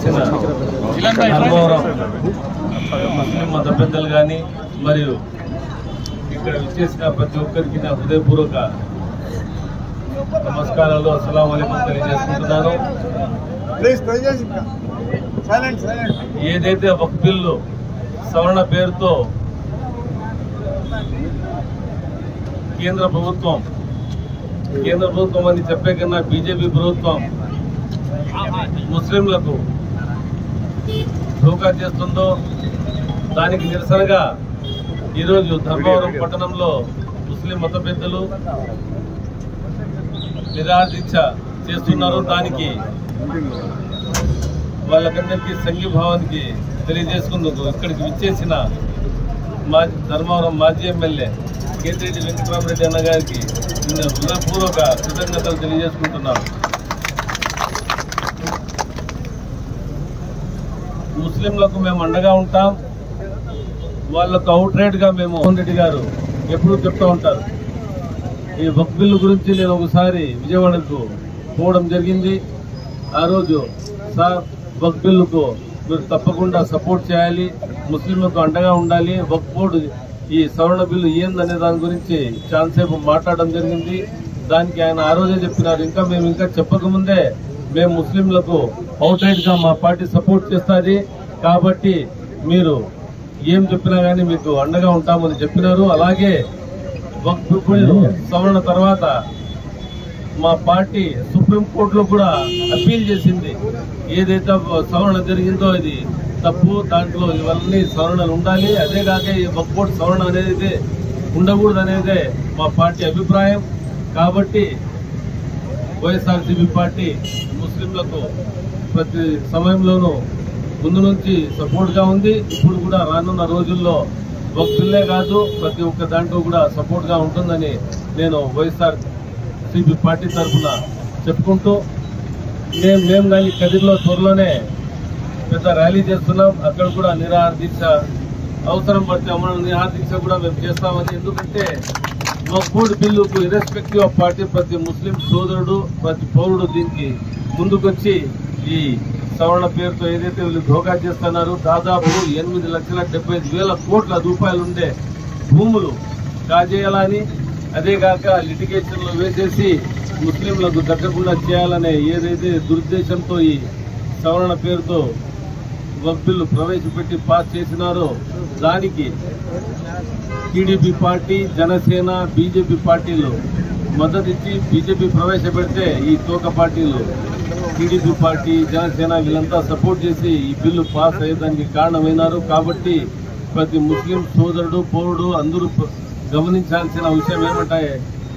విచ్చేసిన ధర్మవరం ముస్లిం మత పెద్దలు కానీ మరియు ఇక్కడ విచ్చేసిన ప్రతి ఒక్కరికి నా హృదయపూర్వక నమస్కారాలు, అస్సలాము అలైకుం తెలియజేసుకుంటున్నాను. ఏదైతే వక్ఫ్ బిల్లు సవరణ పేరుతో కేంద్ర ప్రభుత్వం అని చెప్పే కన్నా బీజేపీ ప్రభుత్వం ముస్లింలకు ధోకా చేస్తుందో దానికి నిరసనగా ఈరోజు ధర్మవరం పట్టణంలో ముస్లిం మత పెద్దలు నిరాదీక్ష చేస్తున్నారు. దానికి వాళ్ళకందరికీ సంఘీభావానికి తెలియజేసుకుందుకు ఇక్కడికి విచ్చేసిన ధర్మవరం మాజీ ఎమ్మెల్యే కేతిరెడ్డి వెంకటరామరెడ్డి అన్న గారికి నేను హృదయపూర్వక కృతజ్ఞతలు తెలియజేసుకుంటున్నాను. ముస్లింలకు మేము అండగా ఉంటాం, వాళ్ళకు అవుట్ రైట్ గా మేము మోహన్ రెడ్డి గారు ఎప్పుడూ చెప్తూ ఉంటారు. ఈ వక్ఫ్ బిల్లు గురించి నేను ఒకసారి విజయవాడకు పోవడం జరిగింది. ఆ రోజు సార్ వక్ఫ్ బిల్లుకు మీరు తప్పకుండా సపోర్ట్ చేయాలి, ముస్లింలకు అండగా ఉండాలి, వక్ఫ్ బోర్డు ఈ సవరణ బిల్లు ఏందనే దాని గురించి చాలాసేపు మాట్లాడడం జరిగింది. దానికి ఆయన ఆ రోజే చెప్పినారు. మేము చెప్పకముందే మేము ముస్లింలకు అవుట్ రైట్ గా మా పార్టీ సపోర్ట్ చేస్తుంది, కాబట్టి మీరు ఏం చెప్పినా గానీ మీకు అండగా ఉంటామని చెప్పినారు. అలాగే వక్ఫ్ బిల్లు సవరణ తర్వాత మా పార్టీ సుప్రీంకోర్టులో కూడా అప్పీల్ చేసింది. ఏదైతే సవరణ జరిగిందో ఇది తప్పు, దాంట్లో ఇవన్నీ సవరణలు ఉండాలి, అదేగాక ఈ వక్ఫ్ బోర్డు సవరణ అనేది ఉండకూడదు అనేదే మా పార్టీ అభిప్రాయం. కాబట్టి వైఎస్ఆర్సీపీ పార్టీ ముస్లింలకు ప్రతి సమయంలోనూ ముందు నుంచి సపోర్ట్ గా ఉంది. ఇప్పుడు కూడా రానున్న రోజుల్లో వక్ఫ్ బిల్లే కాదు ప్రతి ఒక్క దాంట్లో కూడా సపోర్ట్ గా ఉంటుందని నేను వైఎస్ఆర్సీపీ పార్టీ తరఫున చెప్పుకుంటూ మేము కానీ కదిరిలో త్వరలోనే పెద్ద ర్యాలీ చేస్తున్నాం. అక్కడ కూడా నిరాహార దీక్ష అవసరం పడితే అమలు నిరాహార దీక్ష కూడా మేము చేస్తామని. ఎందుకంటే వక్ఫ్ బోర్డు బిల్లుకు ఇర్రెస్పెక్టివ్ ఆఫ్ పార్టీ ప్రతి ముస్లిం సోదరుడు ప్రతి పౌరుడు దీనికి ముందుకొచ్చి ఈ సవరణ పేరుతో ఏదైతే వీళ్ళు ధోకా చేస్తున్నారు, దాదాపు 8,75,000 కోట్ల రూపాయలు ఉండే భూములు కాజేయాలని, అదేగాక లిటిగేషన్ లో వేసేసి ముస్లింలకు దక్కకుండా చేయాలనే ఏదైతే దురుద్దేశంతో ఈ సవరణ పేరుతో వక్ఫ్ బిల్లు ప్రవేశపెట్టి పాస్ చేసినారో దానికి టీడీపీ పార్టీ, జనసేన, బీజేపీ పార్టీలు మద్దతిచ్చి బీజేపీ ప్రవేశపెడితే ఈ తోక పార్టీలు టీడీపీ పార్టీ, జనసేన వీళ్ళంతా సపోర్ట్ చేసి ఈ బిల్లు పాస్ అయ్యేదానికి కారణమైనారు. కాబట్టి ప్రతి ముస్లిం సోదరుడు పౌరుడు అందరూ గమనించాల్సిన విషయం ఏమంటే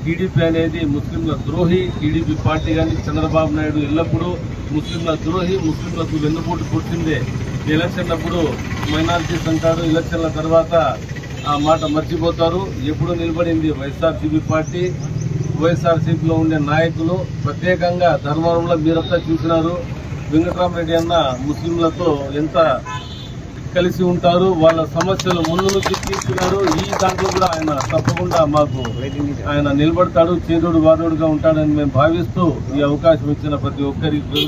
టీడీపీ అనేది ముస్లింల ద్రోహి. టీడీపీ పార్టీ కానీ చంద్రబాబు నాయుడు ఎల్లప్పుడూ ముస్లింల ద్రోహి, ముస్లింలకు వెన్నుపోటు పుట్టిందే. ఎలక్షన్ అప్పుడు మైనారిటీస్ అంటారు, ఎలక్షన్ల తర్వాత ఆ మాట మర్చిపోతారు. ఎప్పుడు నిలబడింది వైఎస్ఆర్సీపీ పార్టీ. వైఎస్ఆర్సీపీలో ఉండే నాయకులు ప్రత్యేకంగా ధర్మవరంలో మీరంతా చూసినారు. వెంకటరామరెడ్డి అన్న ముస్లింలతో ఎంత కలిసి ఉంటారు, వాళ్ళ సమస్యలు ముందు నుంచి తీసుకున్నారు. ఈ దాంట్లో కూడా ఆయన తప్పకుండా మాకు ఆయన నిలబడతాడు, చేదోడు వాదోడుగా ఉంటాడని మేము భావిస్తూ ఈ అవకాశం ఇచ్చిన ప్రతి ఒక్కరికి